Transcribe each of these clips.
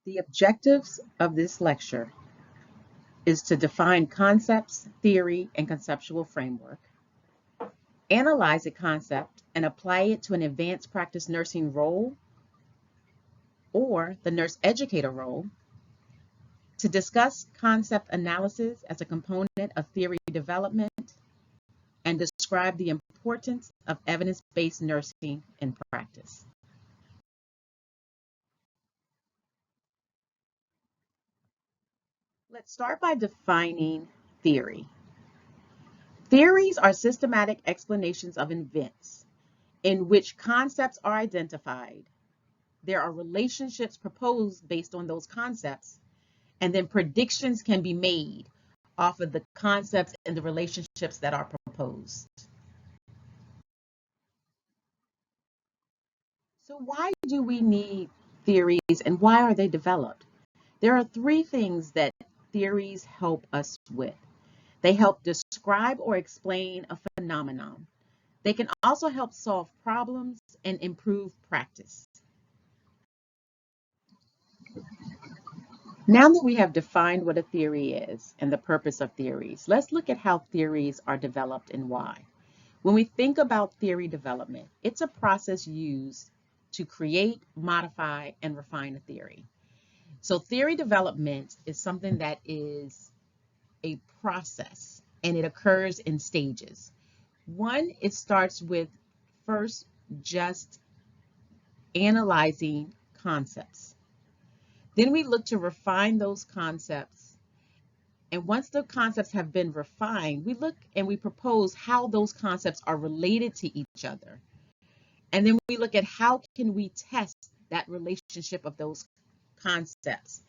The objectives of this lecture is to define concepts, theory, and conceptual framework, analyze a concept and apply it to an advanced practice nursing role or the nurse educator role, to discuss concept analysis as a component of theory development, and describe the importance of evidence-based nursing in practice. Let's start by defining theory. Theories are systematic explanations of events in which concepts are identified. There are relationships proposed based on those concepts, and then predictions can be made off of the concepts and the relationships that are proposed. So why do we need theories and why are they developed? There are three things that theories help us with. They help describe or explain a phenomenon. They can also help solve problems and improve practice. Now that we have defined what a theory is and the purpose of theories, let's look at how theories are developed and why. When we think about theory development, it's a process used to create, modify, and refine a theory. So theory development is something that is a process and it occurs in stages. One, it starts with first just analyzing concepts. Then we look to refine those concepts. And once the concepts have been refined, we look and we propose how those concepts are related to each other. And then we look at how can we test that relationship of those concepts.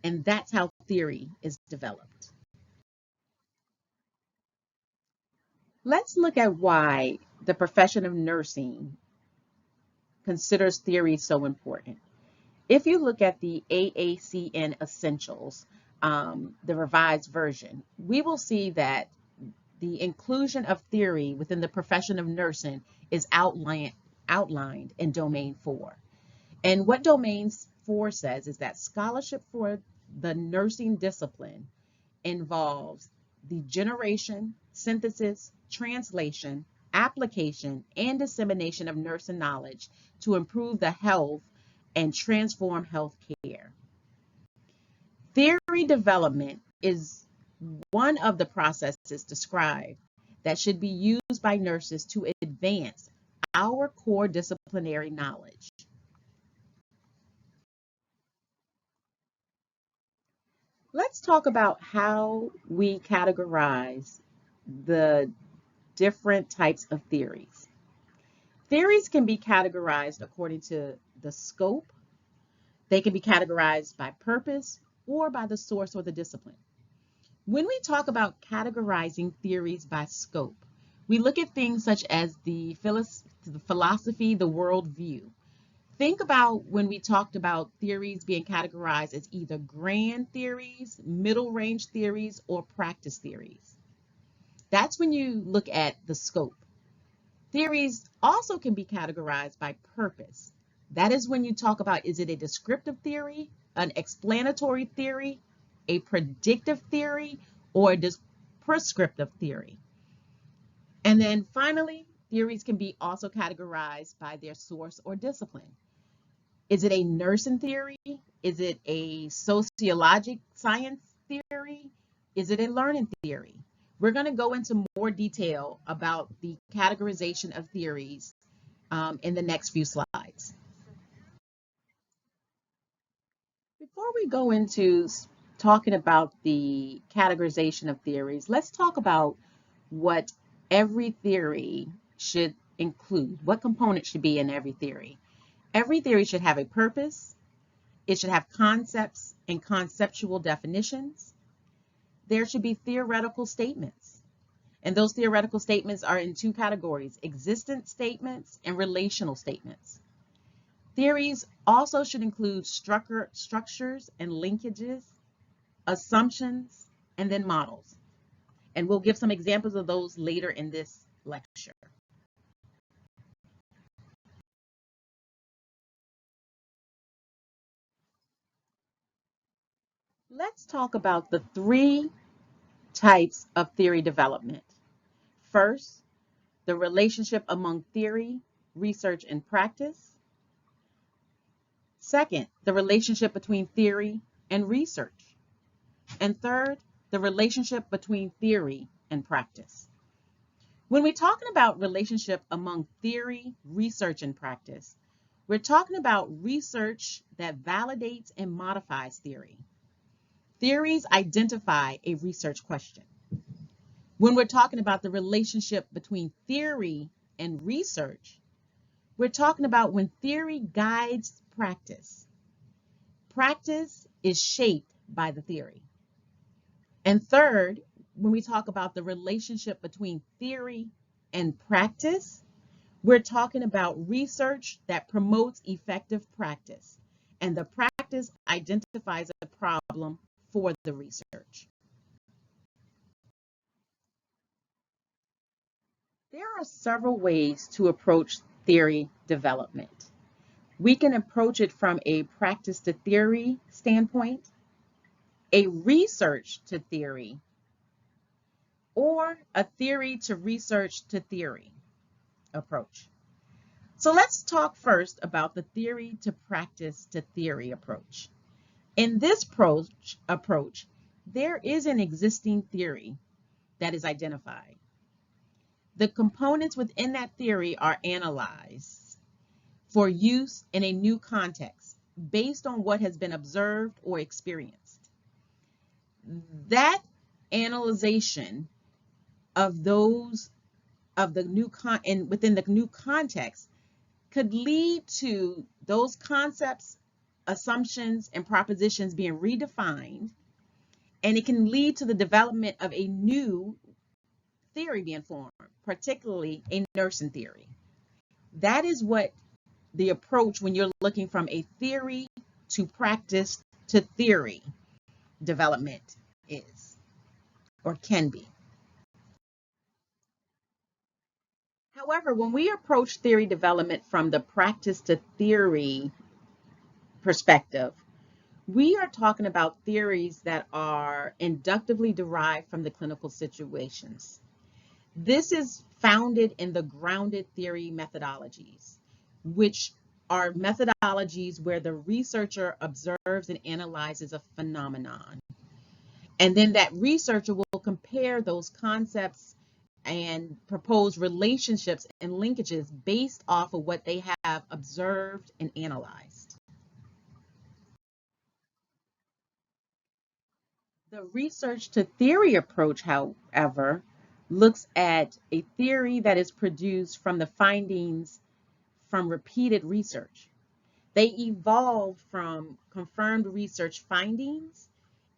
And that's how theory is developed. Let's look at why the profession of nursing considers theory so important. If you look at the AACN Essentials, the revised version, we will see that the inclusion of theory within the profession of nursing is outlined in Domain 4. And what Domain 4 says is that scholarship for the nursing discipline involves the generation, synthesis, translation, application, and dissemination of nursing knowledge to improve the health and transform health care. Theory development is one of the processes described that should be used by nurses to advance our core disciplinary knowledge. Let's talk about how we categorize the different types of theories. Theories can be categorized according to the scope. They can be categorized by purpose or by the source or the discipline. When we talk about categorizing theories by scope, we look at things such as the philosophy, the worldview. Think about when we talked about theories being categorized as either grand theories, middle range theories, or practice theories. That's when you look at the scope. Theories also can be categorized by purpose. That is when you talk about, is it a descriptive theory, an explanatory theory, a predictive theory, or a prescriptive theory? And then finally, theories can be also categorized by their source or discipline. Is it a nursing theory? Is it a sociologic science theory? Is it a learning theory? We're going to go into more detail about the categorization of theories in the next few slides. Before we go into talking about the categorization of theories, let's talk about what every theory should include, what components should be in every theory. Every theory should have a purpose. It should have concepts and conceptual definitions. There should be theoretical statements. And those theoretical statements are in two categories: existent statements and relational statements. Theories also should include structures and linkages, assumptions, and then models. And we'll give some examples of those later in this lecture. Let's talk about the three types of theory development. First, the relationship among theory, research, and practice. Second, the relationship between theory and research. And third, the relationship between theory and practice. When we're talking about relationship among theory, research, and practice, we're talking about research that validates and modifies theory. Theories identify a research question. When we're talking about the relationship between theory and research, we're talking about when theory guides practice. Practice is shaped by the theory. And third, when we talk about the relationship between theory and practice, we're talking about research that promotes effective practice, and the practice identifies a problem for the research. There are several ways to approach theory development. We can approach it from a practice to theory standpoint, a research to theory, or a theory to research to theory approach. So let's talk first about the theory to practice to theory approach. In this approach, there is an existing theory that is identified. The components within that theory are analyzed for use in a new context based on what has been observed or experienced. That analyzation of those of the new and within the new context could lead to those concepts, assumptions, and propositions being redefined, and it can lead to the development of a new theory being formed, particularly a nursing theory. That is what the approach when you're looking from a theory to practice to theory development is or can be. However, when we approach theory development from the practice to theory perspective, we are talking about theories that are inductively derived from the clinical situations. This is founded in the grounded theory methodologies, which are methodologies where the researcher observes and analyzes a phenomenon. And then that researcher will compare those concepts and propose relationships and linkages based off of what they have observed and analyzed. The research to theory approach, however, looks at a theory that is produced from the findings from repeated research. They evolve from confirmed research findings,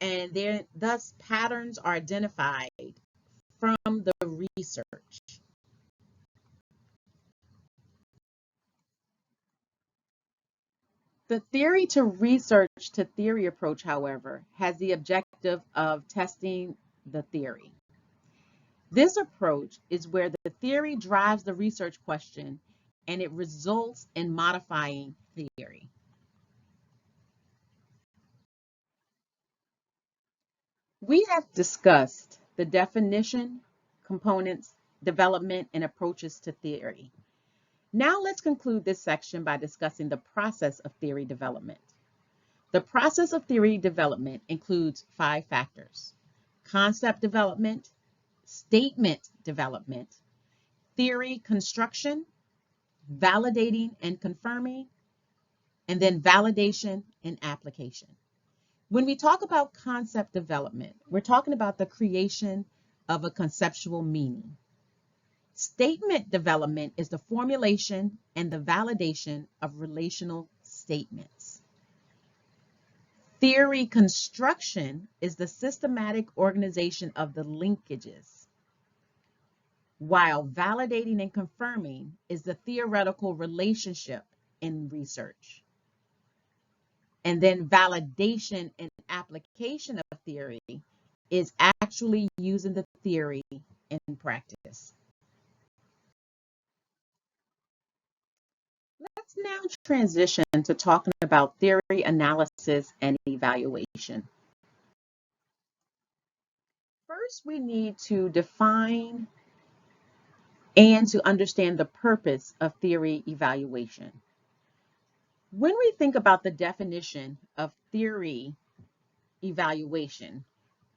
and thus patterns are identified from the research. The theory to research to theory approach, however, has the objective of testing the theory. This approach is where the theory drives the research question and it results in modifying theory. We have discussed the definition, components, development, and approaches to theory. Now let's conclude this section by discussing the process of theory development. The process of theory development includes 5 factors: concept development, statement development, theory construction, validating and confirming, and then validation and application. When we talk about concept development, we're talking about the creation of a conceptual meaning. Statement development is the formulation and the validation of relational statements. Theory construction is the systematic organization of the linkages, while validating and confirming is the theoretical relationship in research. And then validation and application of theory is actually using the theory in practice. Let's now transition to talking about theory analysis and evaluation. First, we need to define and to understand the purpose of theory evaluation. When we think about the definition of theory evaluation,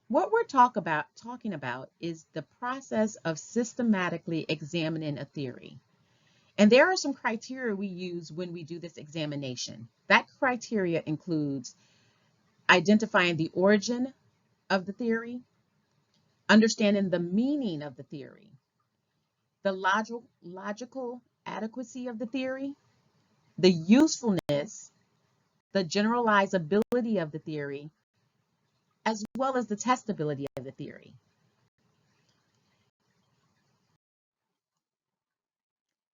what we're talking about is the process of systematically examining a theory. And there are some criteria we use when we do this examination. That criteria includes identifying the origin of the theory, understanding the meaning of the theory, the logical adequacy of the theory, the usefulness, the generalizability of the theory, as well as the testability of the theory.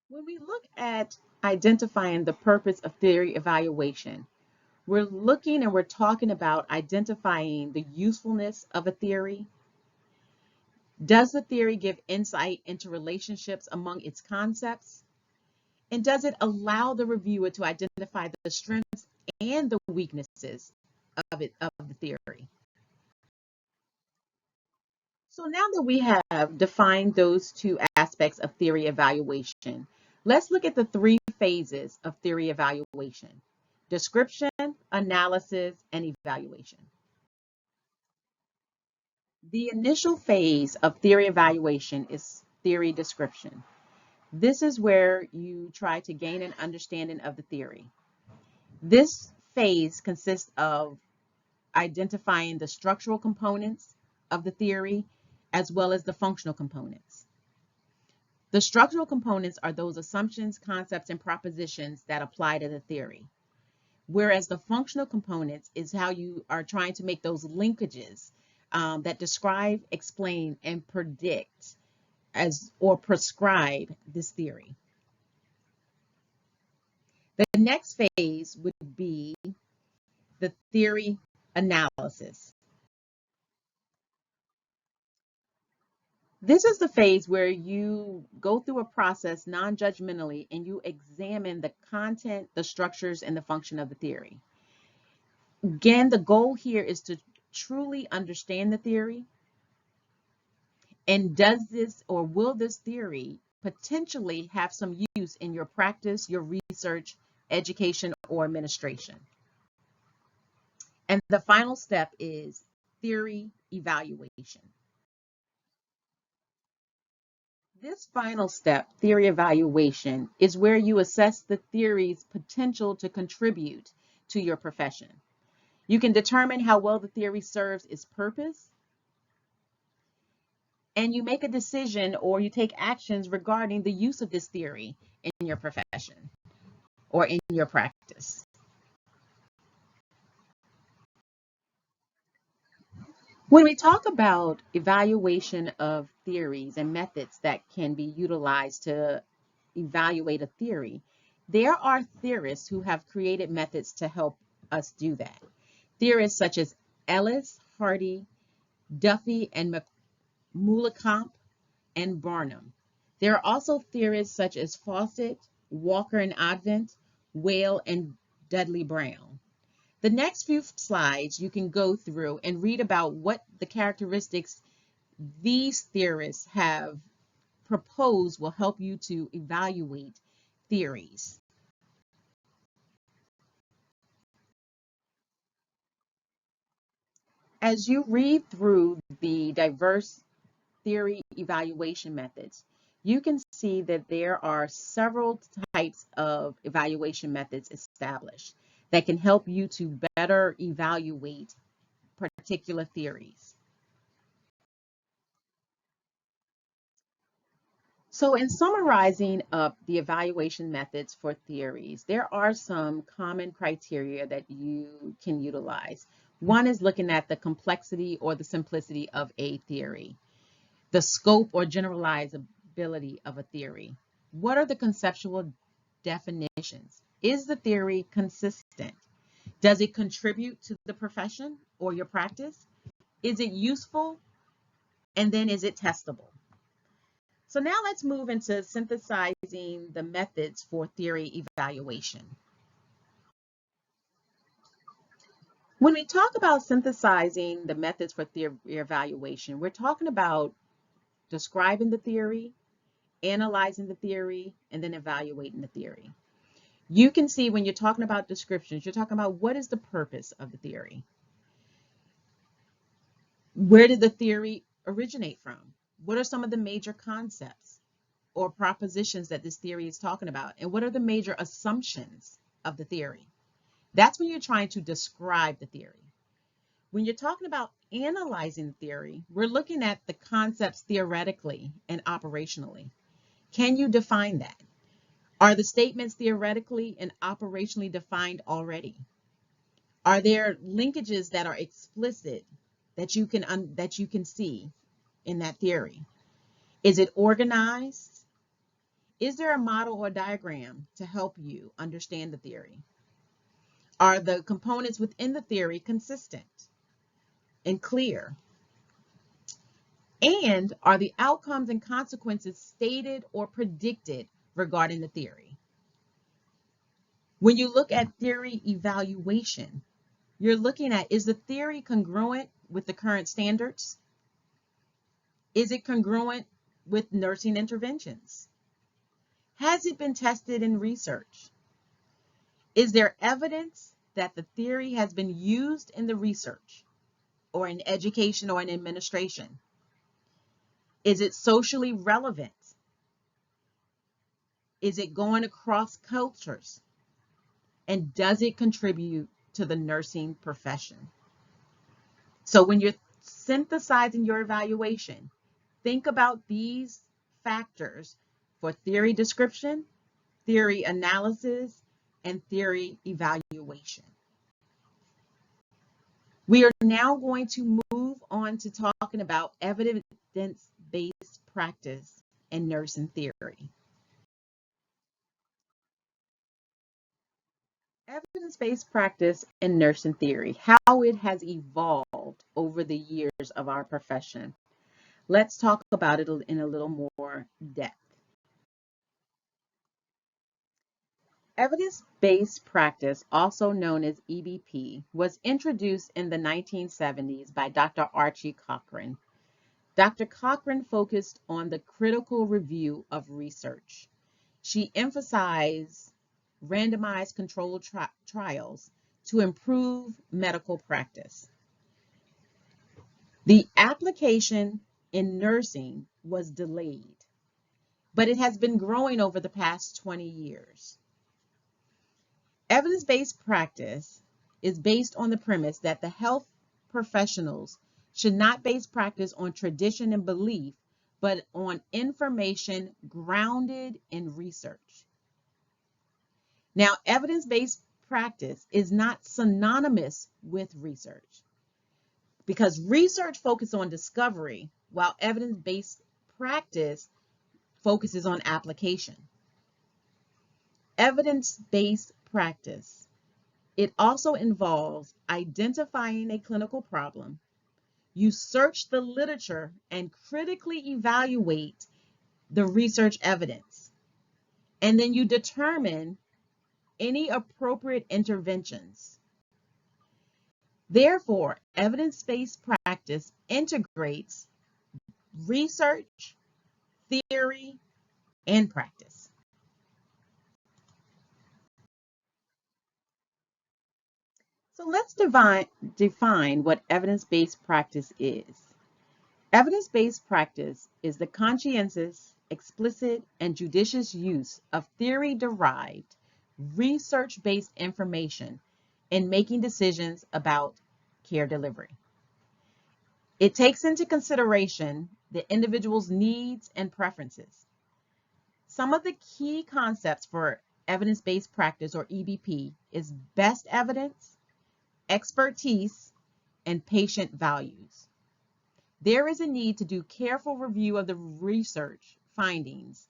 When we look at identifying the purpose of theory evaluation, we're looking and we're talking about identifying the usefulness of a theory. Does the theory give insight into relationships among its concepts? And does it allow the reviewer to identify the strengths and the weaknesses of the theory? So now that we have defined those two aspects of theory evaluation, let's look at the three phases of theory evaluation: description, analysis, and evaluation. The initial phase of theory evaluation is theory description. This is where you try to gain an understanding of the theory. This phase consists of identifying the structural components of the theory as well as the functional components. The structural components are those assumptions, concepts, and propositions that apply to the theory, whereas the functional components is how you are trying to make those linkages that describe, explain, and predict or prescribe this theory. The next phase would be the theory analysis. This is the phase where you go through a process non-judgmentally and you examine the content, the structures, and the function of the theory. Again, the goal here is to truly understand the theory. And does this or will this theory potentially have some use in your practice, your research, education, or administration? And the final step is theory evaluation. This final step, theory evaluation, is where you assess the theory's potential to contribute to your profession. You can determine how well the theory serves its purpose, and you make a decision or you take actions regarding the use of this theory in your profession or in your practice. When we talk about evaluation of theories and methods that can be utilized to evaluate a theory, there are theorists who have created methods to help us do that. Theorists such as Ellis, Hardy, Duffy, and Mullenkamp, and Barnum. There are also theorists such as Fawcett, Walker and Advent, Whale, and Dudley Brown. The next few slides you can go through and read about what the characteristics these theorists have proposed will help you to evaluate theories. As you read through the diverse theory evaluation methods, you can see that there are several types of evaluation methods established that can help you to better evaluate particular theories. So in summarizing up the evaluation methods for theories, there are some common criteria that you can utilize. One is looking at the complexity or the simplicity of a theory, the scope or generalizability of a theory. What are the conceptual definitions? Is the theory consistent? Does it contribute to the profession or your practice? Is it useful? And then is it testable? So now let's move into synthesizing the methods for theory evaluation. When we talk about synthesizing the methods for theory evaluation, we're talking about describing the theory, analyzing the theory, and then evaluating the theory. You can see when you're talking about descriptions, you're talking about what is the purpose of the theory? Where did the theory originate from? What are some of the major concepts or propositions that this theory is talking about? And what are the major assumptions of the theory? That's when you're trying to describe the theory. When you're talking about analyzing the theory, we're looking at the concepts theoretically and operationally. Can you define that? Are the statements theoretically and operationally defined already? Are there linkages that are explicit that you can see in that theory? Is it organized? Is there a model or diagram to help you understand the theory? Are the components within the theory consistent and clear? And are the outcomes and consequences stated or predicted regarding the theory? When you look at theory evaluation, you're looking at, is the theory congruent with the current standards? Is it congruent with nursing interventions? Has it been tested in research? Is there evidence that the theory has been used in the research or in education or in administration? Is it socially relevant? Is it going across cultures? And does it contribute to the nursing profession? So when you're synthesizing your evaluation, think about these factors for theory description, theory analysis, and theory evaluation. We are now going to move on to talking about evidence-based practice and nursing theory. Evidence-based practice and nursing theory, how it has evolved over the years of our profession. Let's talk about it in a little more depth. Evidence-based practice, also known as EBP, was introduced in the 1970s by Dr. Archie Cochran. Dr. Cochran focused on the critical review of research. She emphasized randomized controlled trials to improve medical practice. The application in nursing was delayed, but it has been growing over the past 20 years. Evidence-based practice is based on the premise that the health professionals should not base practice on tradition and belief, but on information grounded in research. Now, evidence-based practice is not synonymous with research because research focuses on discovery while evidence-based practice focuses on application. Evidence-based practice, it also involves identifying a clinical problem. You search the literature and critically evaluate the research evidence, and then you determine any appropriate interventions. Therefore, evidence-based practice integrates research, theory, and practice. So let's define what evidence-based practice is. Evidence-based practice is the conscientious, explicit, and judicious use of theory-derived, research-based information in making decisions about care delivery. It takes into consideration the individual's needs and preferences. Some of the key concepts for evidence-based practice, or EBP, is best evidence, expertise, and patient values. There is a need to do careful review of the research findings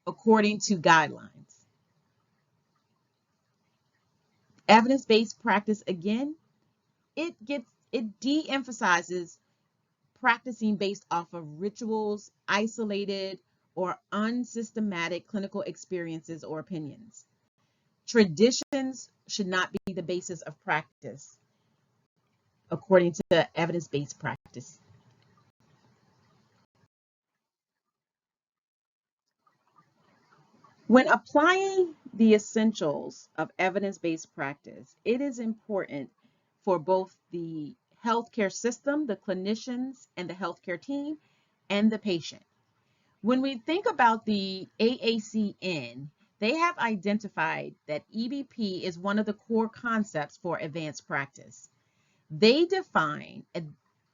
according to guidelines. Evidence-based practice, again, it de-emphasizes practicing based off of rituals, isolated or unsystematic clinical experiences or opinions. Traditions should not be the basis of practice, according to evidence-based practice. When applying the essentials of evidence-based practice, it is important for both the healthcare system, the clinicians and the healthcare team, and the patient. When we think about the AACN, they have identified that EBP is one of the core concepts for advanced practice. They define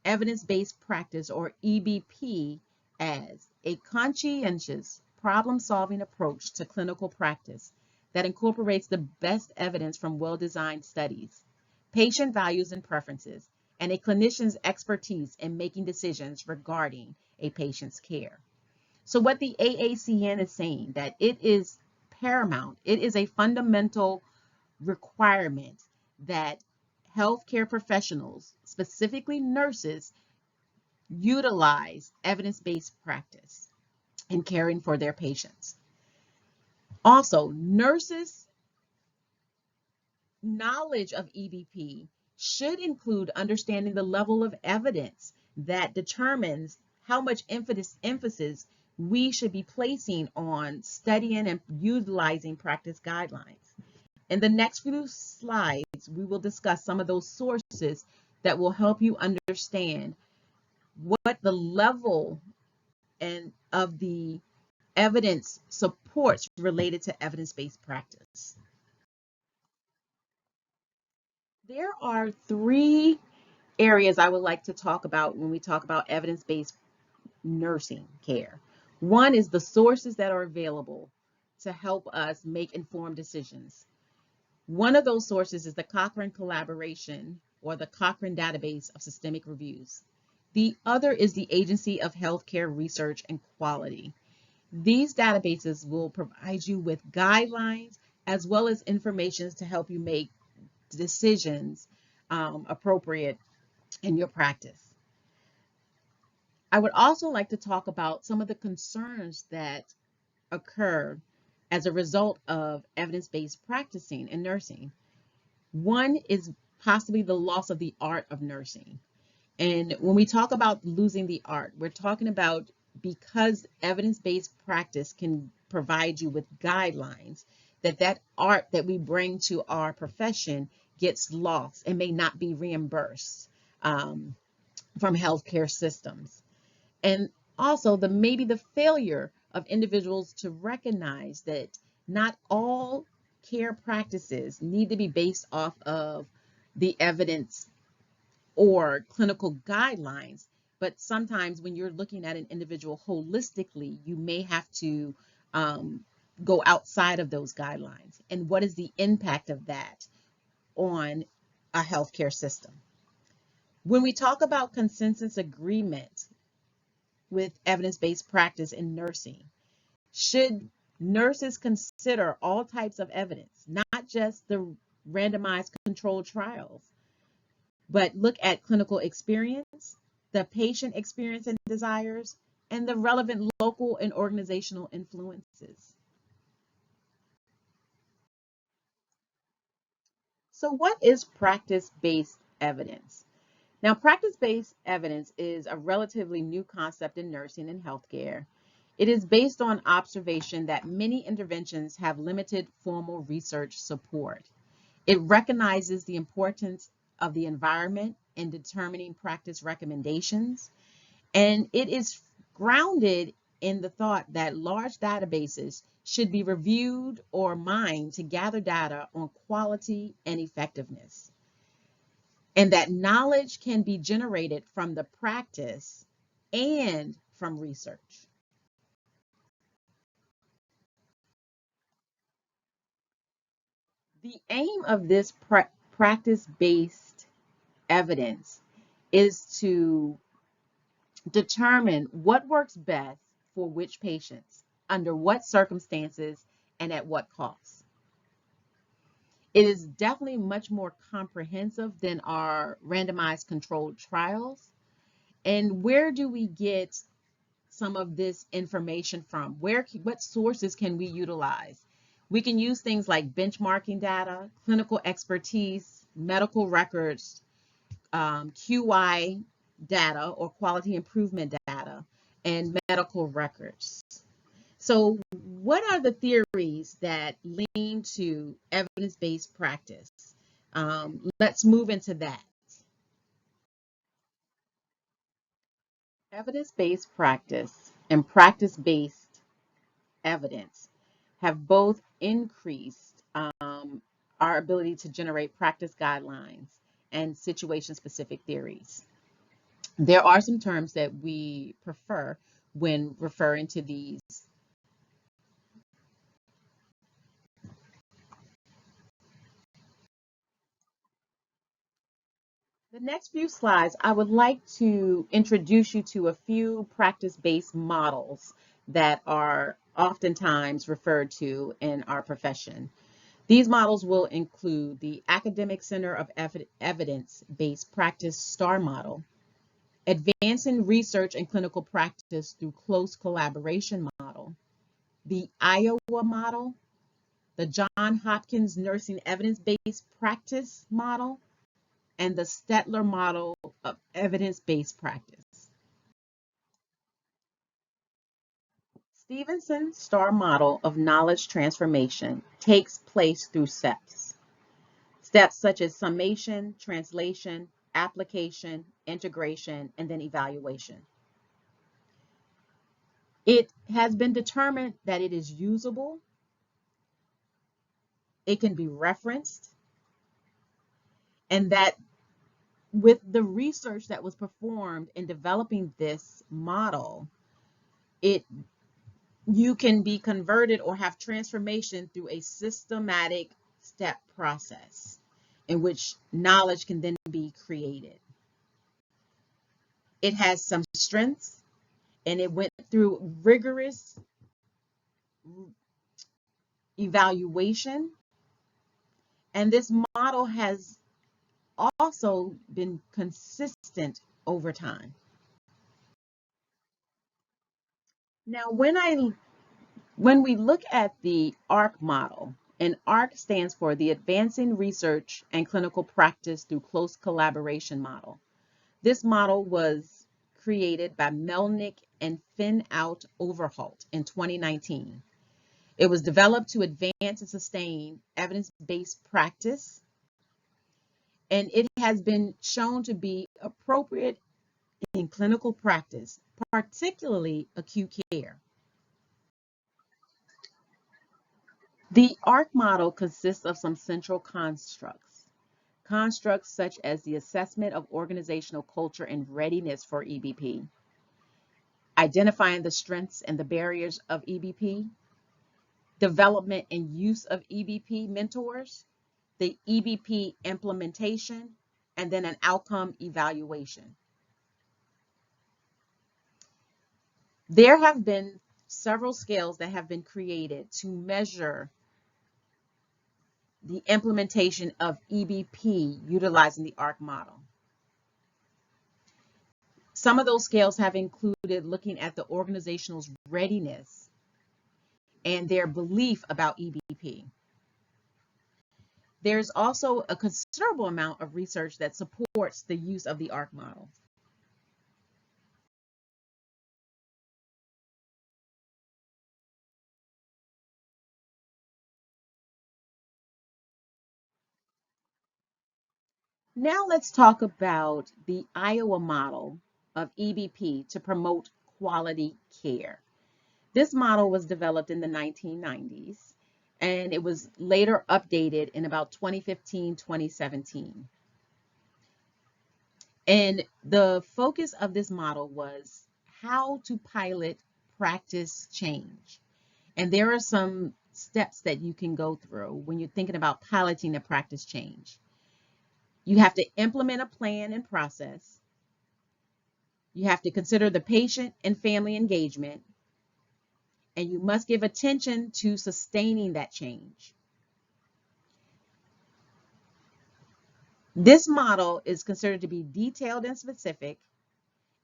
evidence-based practice, or EBP, as a conscientious problem-solving approach to clinical practice that incorporates the best evidence from well-designed studies, patient values and preferences, and a clinician's expertise in making decisions regarding a patient's care. So what the AACN is saying, that it is paramount, it is a fundamental requirement that healthcare professionals, specifically nurses, utilize evidence-based practice in caring for their patients. Also, nurses' knowledge of EBP should include understanding the level of evidence that determines how much emphasis we should be placing on studying and utilizing practice guidelines. In the next few slides, we will discuss some of those sources that will help you understand what the level and of the evidence supports related to evidence-based practice. There are three areas I would like to talk about when we talk about evidence-based nursing care. One is the sources that are available to help us make informed decisions. One of those sources is the Cochrane Collaboration, or the Cochrane Database of Systemic Reviews. The other is the Agency of Healthcare Research and Quality. These databases will provide you with guidelines as well as information to help you make decisions appropriate in your practice. I would also like to talk about some of the concerns that occur as a result of evidence-based practicing in nursing. One is possibly the loss of the art of nursing. And when we talk about losing the art, we're talking about because evidence-based practice can provide you with guidelines, that art that we bring to our profession gets lost and may not be reimbursed from healthcare systems. And also maybe the failure of individuals to recognize that not all care practices need to be based off of the evidence or clinical guidelines, but sometimes when you're looking at an individual holistically, you may have to go outside of those guidelines. And what is the impact of that on a healthcare system? When we talk about consensus agreement with evidence-based practice in nursing, should nurses consider all types of evidence, not just the randomized controlled trials, but look at clinical experience, the patient experience and desires, and the relevant local and organizational influences? So what is practice-based evidence? Now, practice-based evidence is a relatively new concept in nursing and healthcare. It is based on observation that many interventions have limited formal research support. It recognizes the importance of the environment in determining practice recommendations, and it is grounded in the thought that large databases should be reviewed or mined to gather data on quality and effectiveness, and that knowledge can be generated from the practice and from research. The aim of this practice-based evidence is to determine what works best for which patients, under what circumstances, and at what cost. It is definitely much more comprehensive than our randomized controlled trials. And where do we get some of this information from? What sources can we utilize? We can use things like benchmarking data, clinical expertise, medical records, QI data or quality improvement data, and medical records. So, what are the theories that lean to evidence-based practice? Let's move into that. Evidence-based practice and practice-based evidence have both increased our ability to generate practice guidelines and situation-specific theories. There are some terms that we prefer when referring to these. The next few slides, I would like to introduce you to a few practice-based models that are oftentimes referred to in our profession. These models will include the Academic Center of Evidence-Based Practice STAR model, Advancing Research and Clinical Practice through Close Collaboration model, the Iowa model, the Johns Hopkins Nursing Evidence-Based Practice model, and the Stetler model of evidence-based practice. Stevenson's STAR model of knowledge transformation takes place through steps. Steps such as summation, translation, application, integration, and then evaluation. It has been determined that it is usable, it can be referenced, and that with the research that was performed in developing this model, you can be converted or have transformation through a systematic step process in which knowledge can then be created. It has some strengths and it went through rigorous evaluation, and this model has also been consistent over time. Now, when we look at the ARC model, and ARC stands for the Advancing Research and Clinical Practice through Close Collaboration model. This model was created by Melnick and Finn-Out Overholt in 2019. It was developed to advance and sustain evidence-based practice, and it has been shown to be appropriate in clinical practice, particularly acute care. The ARC model consists of some central constructs. Constructs such as the assessment of organizational culture and readiness for EBP, identifying the strengths and the barriers of EBP, development and use of EBP mentors, the EBP implementation, and then an outcome evaluation. There have been several scales that have been created to measure the implementation of EBP utilizing the ARC model. Some of those scales have included looking at the organization's readiness and their belief about EBP. There's also a considerable amount of research that supports the use of the ARC model. Now let's talk about the Iowa model of EBP to promote quality care. This model was developed in the 1990s, and it was later updated in about 2015, 2017. And the focus of this model was how to pilot practice change. And there are some steps that you can go through when you're thinking about piloting a practice change. You have to implement a plan and process. You have to consider the patient and family engagement. And you must give attention to sustaining that change. This model is considered to be detailed and specific,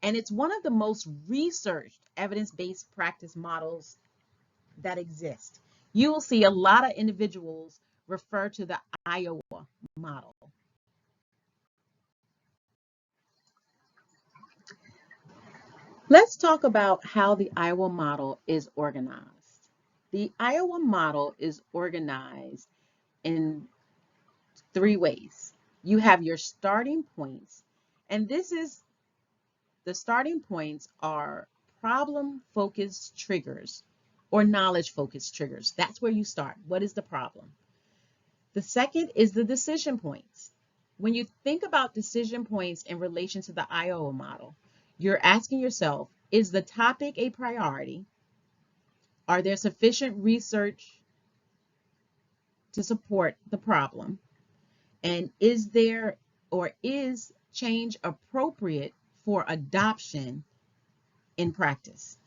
and it's one of the most researched evidence-based practice models that exist. You will see a lot of individuals refer to the Iowa model. Let's talk about how the Iowa model is organized. The Iowa model is organized in three ways. You have your starting points, and the starting points are problem-focused triggers or knowledge-focused triggers. That's where you start. What is the problem? The second is the decision points. When you think about decision points in relation to the Iowa model, you're asking yourself, is the topic a priority? Are there sufficient research to support the problem? And is change appropriate for adoption in practice?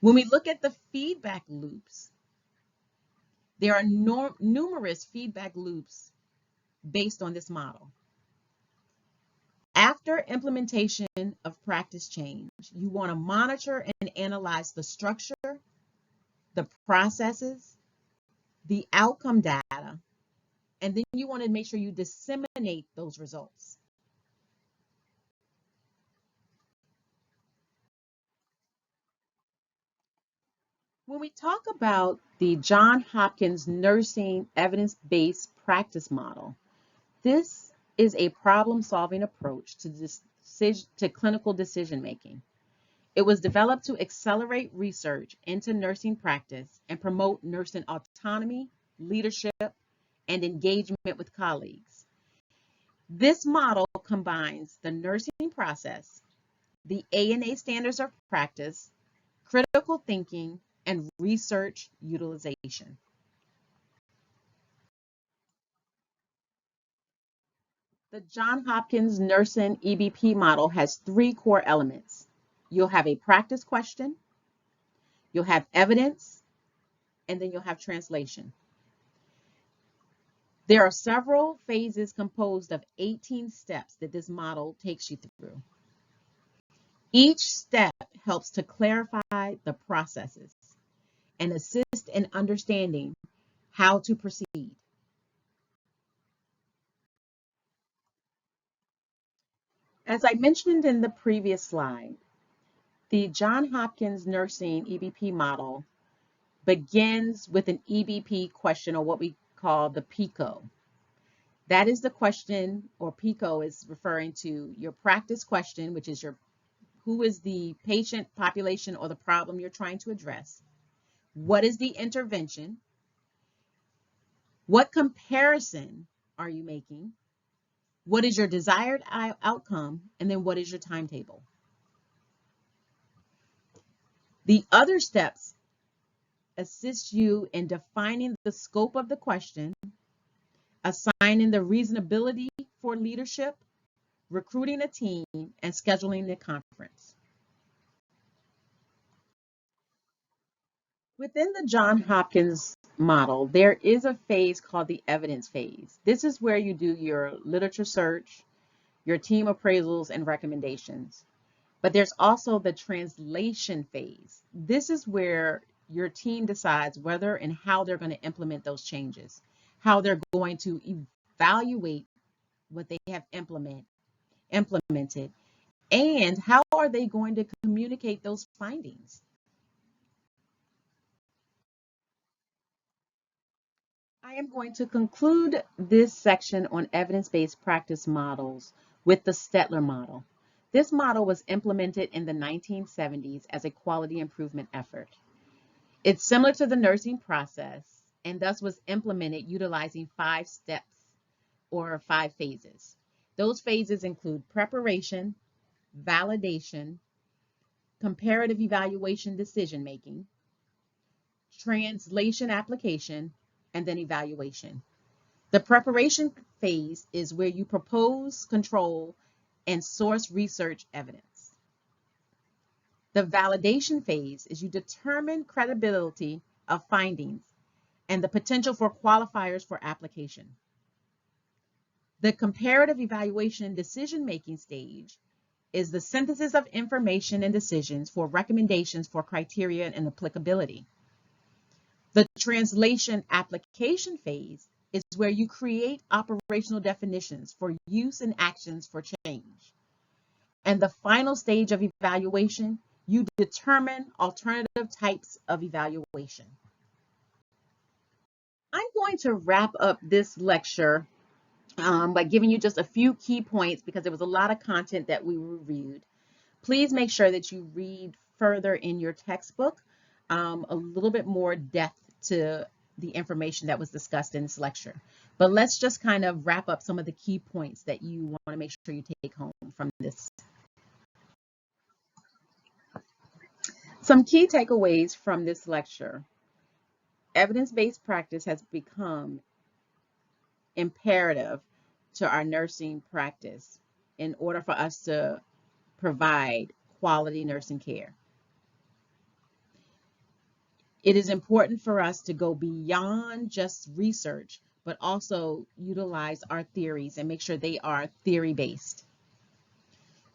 When we look at the feedback loops, there are numerous feedback loops based on this model. After implementation of practice change, you want to monitor and analyze the structure, the processes, the outcome data, and then you want to make sure you disseminate those results. When we talk about the Johns Hopkins Nursing Evidence-Based Practice Model, this is a problem-solving approach to clinical decision-making. It was developed to accelerate research into nursing practice and promote nursing autonomy, leadership, and engagement with colleagues. This model combines the nursing process, the ANA standards of practice, critical thinking, and research utilization. The Johns Hopkins Nursing EBP model has three core elements. You'll have a practice question, you'll have evidence, and then you'll have translation. There are several phases composed of 18 steps that this model takes you through. Each step helps to clarify the processes and assist in understanding how to proceed. As I mentioned in the previous slide, the Johns Hopkins Nursing EBP model begins with an EBP question, or what we call the PICO. That is the question, or PICO is referring to your practice question, which is who is the patient population or the problem you're trying to address? What is the intervention? What comparison are you making? What is your desired outcome? And then what is your timetable? The other steps assist you in defining the scope of the question, assigning the reasonability for leadership, recruiting a team, and scheduling the conference. Within the Johns Hopkins model, there is a phase called the evidence phase. This is where you do your literature search, your team appraisals, and recommendations. But there's also the translation phase. This is where your team decides whether and how they're going to implement those changes, how they're going to evaluate what they have implemented, and how are they going to communicate those findings. I am going to conclude this section on evidence-based practice models with the Stettler model. This model was implemented in the 1970s as a quality improvement effort. It's similar to the nursing process and thus was implemented utilizing 5 steps or 5 phases. Those phases include preparation, validation, comparative evaluation decision-making, translation application, and then evaluation. The preparation phase is where you propose, control, and source research evidence. The validation phase is you determine credibility of findings and the potential for qualifiers for application. The comparative evaluation decision-making stage is the synthesis of information and decisions for recommendations for criteria and applicability. The translation application phase is where you create operational definitions for use and actions for change. And the final stage of evaluation, you determine alternative types of evaluation. I'm going to wrap up this lecture by giving you just a few key points because there was a lot of content that we reviewed. Please make sure that you read further in your textbook, a little bit more depth to the information that was discussed in this lecture. But let's just kind of wrap up some of the key points that you want to make sure you take home from this. Some key takeaways from this lecture. Evidence-based practice has become imperative to our nursing practice in order for us to provide quality nursing care. It is important for us to go beyond just research, but also utilize our theories and make sure they are theory-based.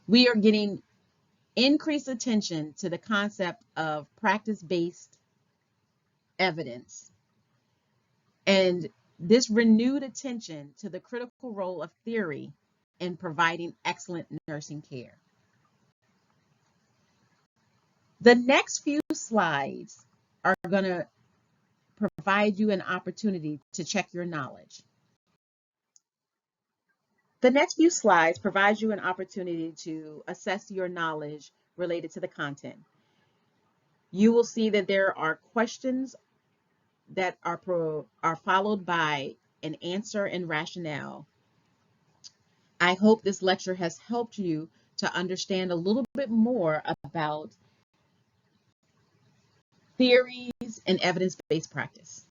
We are getting increased attention to the concept of practice-based evidence, and this renewed attention to the critical role of theory in providing excellent nursing care. The next few slides are going to provide you an opportunity to check your knowledge. The next few slides provide you an opportunity to assess your knowledge related to the content. You will see that there are questions that are followed by an answer and rationale. I hope this lecture has helped you to understand a little bit more about theories and evidence-based practice.